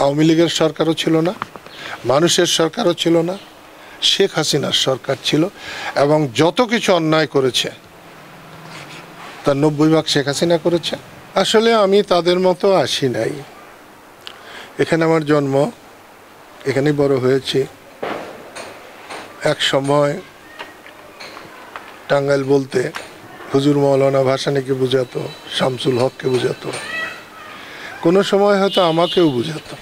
আওয়ামী লীগের সরকারও ছিল না, মানুষের সরকারও ছিল না, শেখ হাসিনার সরকার ছিল। এবং যত কিছু অন্যায় করেছে তার 90% শেখ হাসিনা করেছে। আসলে আমি তাদের মতো আসি নাই, এখানে আমার জন্ম, এখানেই বড় হয়েছি। এক সময় টাঙ্গাইল বলতে হুজুর মৌলানা ভাসানীকে বুঝাতো, শামসুল হককে বুঝাতো, কোনো সময় হয়তো আমাকেও বুঝাতো।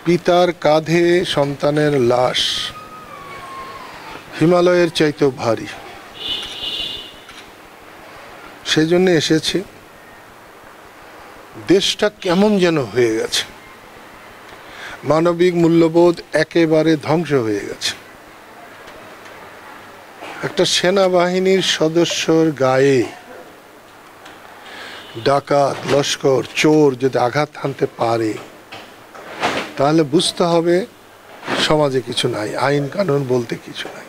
পিতার কাঁধে সন্তানের লাশ হিমালয়ের চাইতেও ভারী, সেই জন্য এসেছি। দেশটা কেমন যেন হয়ে গেছে, মানবিক মূল্যবোধ একেবারে ধ্বংস হয়ে গেছে। একটা সেনাবাহিনীর সদস্যর গায়ে ডাকাত, লস্কর, চোর যদি আঘাত হানতে পারে তাহলে বুঝতে হবে সমাজে কিছু নাই, আইন কানুন বলতে কিছু নাই।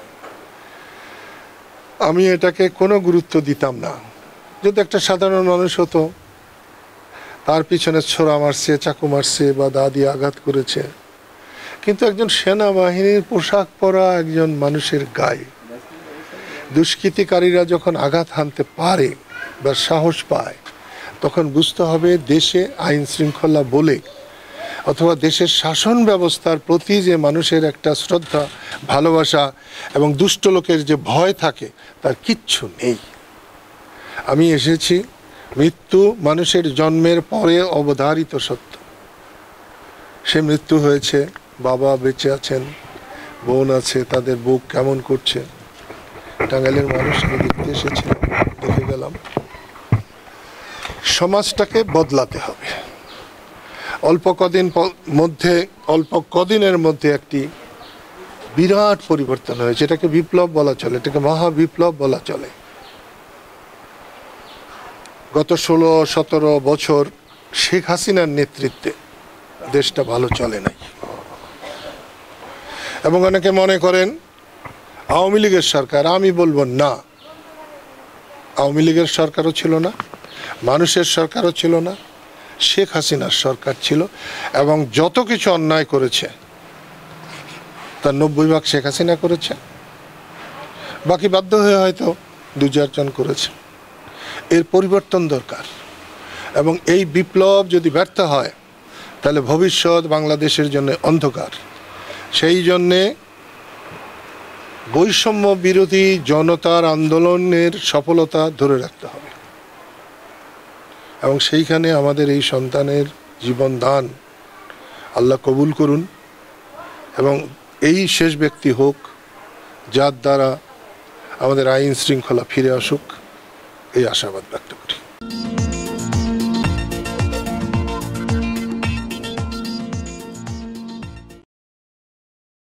আমি এটাকে কোনো গুরুত্ব দিতাম না। যদি একটা সাধারণ মানুষ হতো, তার পিছনে ছোরা মারছে, চাকু মারছে বা দা দিয়ে আঘাত করেছে, কিন্তু একজন সেনাবাহিনীর পোশাক পরা একজন মানুষের গায়ে দুষ্কৃতিকারীরা যখন আঘাত হানতে পারে বা সাহস পায়, তখন বুঝতে হবে দেশে আইন শৃঙ্খলা বলে অথবা দেশের শাসন ব্যবস্থার প্রতি যে মানুষের একটা শ্রদ্ধা, ভালোবাসা এবং দুষ্ট লোকের যে ভয় থাকে তার কিচ্ছু নেই। আমি এসেছি, মৃত্যু মানুষের জন্মের পরে অবধারিত সত্য। সে মৃত্যু হয়েছে, বাবা বেঁচে আছেন, বোন আছে, তাদের বুক কেমন করছে। টাঙ্গাইলের মানুষকে দেখতে এসেছিলাম, দেখে গেলাম। সমাজটাকে বদলাতে হবে। অল্প কদিনের মধ্যে একটি বিরাট পরিবর্তন হয়েছে। এটাকে বিপ্লব বলা চলে, এটাকে মহাবিপ্লব বলা চলে। গত 16-17 বছর শেখ হাসিনার নেতৃত্বে দেশটা ভালো চলে নাই। এবং অনেকে মনে করেন আওয়ামী লীগের সরকার। আমি বলবো না, আওয়ামী লীগের সরকারও ছিল না, মানুষের সরকারও ছিল না, শেখ হাসিনার সরকার ছিল। এবং যত কিছু অন্যায় করেছে তার 90% শেখ হাসিনা করেছে, বাকি বাধ্য হয়ে হয়তো 2-4 জন করেছে। এর পরিবর্তন দরকার। এবং এই বিপ্লব যদি ব্যর্থ হয় তাহলে ভবিষ্যৎ বাংলাদেশের জন্য অন্ধকার। সেই জন্যে বৈষম্য বিরোধী জনতার আন্দোলনের সফলতা ধরে রাখতে হবে। এবং সেইখানে আমাদের এই সন্তানের জীবন দান আল্লাহ কবুল করুন এবং এই শেষ ব্যক্তি হোক যার দ্বারা আমাদের আইন শৃঙ্খলা ফিরে আসুক, এই আশাবাদ ব্যক্ত করি।